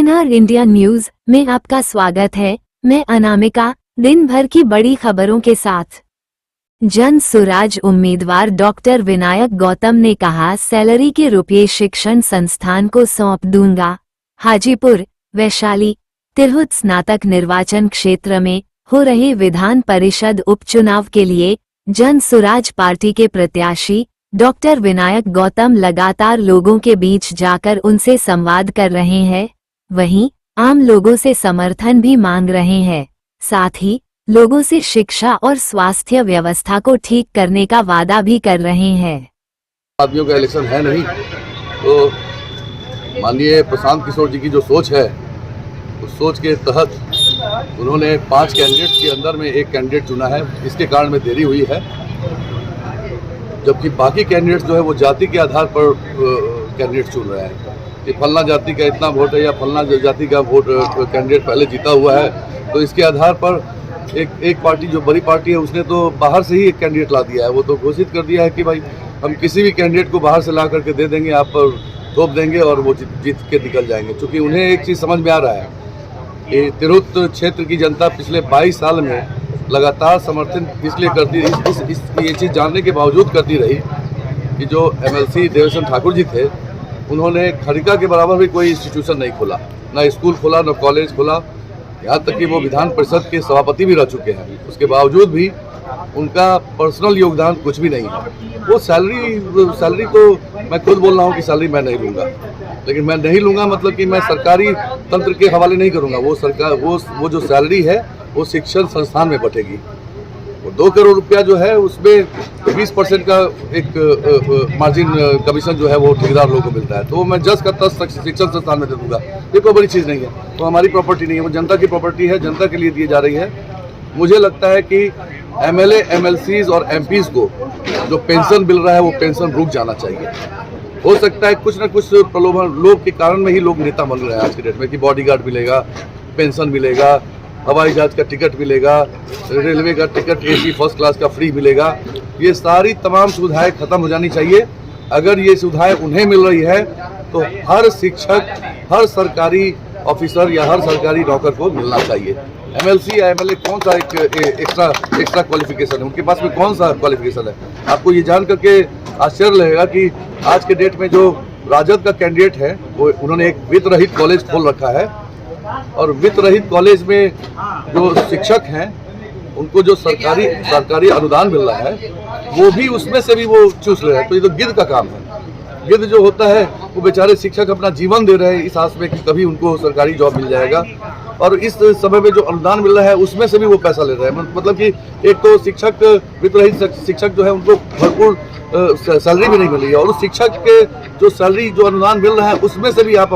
NR India news में आपका स्वागत है। मैं अनामिका। दिन भर की बड़ी खबरों के साथ। जन सुराज उम्मीदवार डॉक्टर विनायक गौतम ने कहा, सैलरी के रुपये शिक्षण संस्थान को सौंप दूंगा। हाजीपुर, वैशाली, तिरहुत स्नातक निर्वाचन क्षेत्र में हो रहे विधान परिषद उपचुनाव के लिए जन सुराज पार्टी के प्रत्याशी डॉक्टर विनायक गौतम लगातार लोगों के बीच जाकर उनसे संवाद कर रहे हैं। वहीं आम लोगों से समर्थन भी मांग रहे हैं। साथ ही लोगों से शिक्षा और स्वास्थ्य व्यवस्था को ठीक करने का वादा भी कर रहे हैं। आदमियों का इलेक्शन है नहीं, तो माननीय प्रशांत किशोर जी की जो सोच है, उस सोच के तहत उन्होंने 5 कैंडिडेट्स के अंदर में एक कैंडिडेट चुना है। इसके कारण में देरी हुई है, जबकि बाकी कैंडिडेट्स जो है वो जाति के आधार पर कैंडिडेट चुन रहे हैं कि फलना जाति का इतना वोट है या फलना जाति का वोट कैंडिडेट पहले जीता हुआ है। तो इसके आधार पर एक पार्टी जो बड़ी पार्टी है उसने तो बाहर से ही एक कैंडिडेट ला दिया है। वो तो घोषित कर दिया है कि भाई हम किसी भी कैंडिडेट को बाहर से ला करके दे देंगे, आप पर थोप देंगे और वो जीत के निकल जाएंगे। क्योंकि उन्हें एक चीज़ समझ में आ रहा है कि तिरहुत क्षेत्र की जनता पिछले 22 साल में लगातार समर्थन इसलिए करती ये चीज़ जानने के बावजूद करती रही कि जो MLC देवेश्वर ठाकुर जी थे, उन्होंने खड़िका के बराबर भी कोई इंस्टीट्यूशन नहीं खोला, ना स्कूल खोला, ना कॉलेज खोला। यहाँ तक कि वो विधान परिषद के सभापति भी रह चुके हैं। उसके बावजूद भी उनका पर्सनल योगदान कुछ भी नहीं है। वो सैलरी तो मैं खुद बोल रहा हूँ कि सैलरी मैं नहीं लूँगा, लेकिन मैं नहीं लूँगा मतलब कि मैं सरकारी तंत्र के हवाले नहीं करूँगा। वो जो सैलरी है वो शिक्षण संस्थान में बटेगी। वो 2 करोड़ रुपया जो है उसमें 20% का एक मार्जिन कमीशन जो है वो ठेकेदार लोगों को मिलता है। तो मैं जज का तस शिक्षण संस्थान में दे दूंगा। ये कोई बड़ी चीज़ नहीं है, वो हमारी प्रॉपर्टी नहीं है, वो जनता की प्रॉपर्टी है, जनता के लिए दी जा रही है। मुझे लगता है कि MLA, MLCs और MPs को जो पेंशन मिल रहा है वो पेंशन रुक जाना चाहिए। हो सकता है कुछ न कुछ प्रलोभन लोग के कारण में ही लोग नेता बन रहे हैं आज के डेट में कि बॉडीगार्ड मिलेगा, पेंशन मिलेगा, हवाई जहाज का टिकट मिलेगा, रेलवे का टिकट AC फर्स्ट क्लास का फ्री मिलेगा। ये सारी तमाम सुविधाएं खत्म हो जानी चाहिए। अगर ये सुविधाएं उन्हें मिल रही है तो हर शिक्षक, हर सरकारी ऑफिसर या हर सरकारी नौकर को मिलना चाहिए। MLC या MLA कौन सा एक एक्स्ट्रा क्वालिफिकेशन है, उनके पास में कौन सा क्वालिफिकेशन है? आपको ये जान करके आश्चर्य लगेगा कि आज के डेट में जो राजद का कैंडिडेट है वो उन्होंने एक वित्त रहित कॉलेज खोल रखा है, और वित्त रहित कॉलेज में जो शिक्षक हैं उनको जो सरकारी अनुदान मिल रहा है वो भी उसमें से भी वो चूस रहे हैं। तो ये तो गिद्ध का काम है। गिद्ध जो होता है वो बेचारे शिक्षक अपना जीवन दे रहे हैं इस आस में कि कभी उनको सरकारी जॉब मिल जाएगा, और इस समय में जो अनुदान मिल रहा है उसमें से भी वो पैसा ले रहे हैं। मतलब कि एक तो शिक्षक, वित्त रहित शिक्षक जो है उनको भरपूर सैलरी भी नहीं मिल रही है, और उस शिक्षक के जो सैलरी जो अनुदान मिल रहा है उसमें से भी आप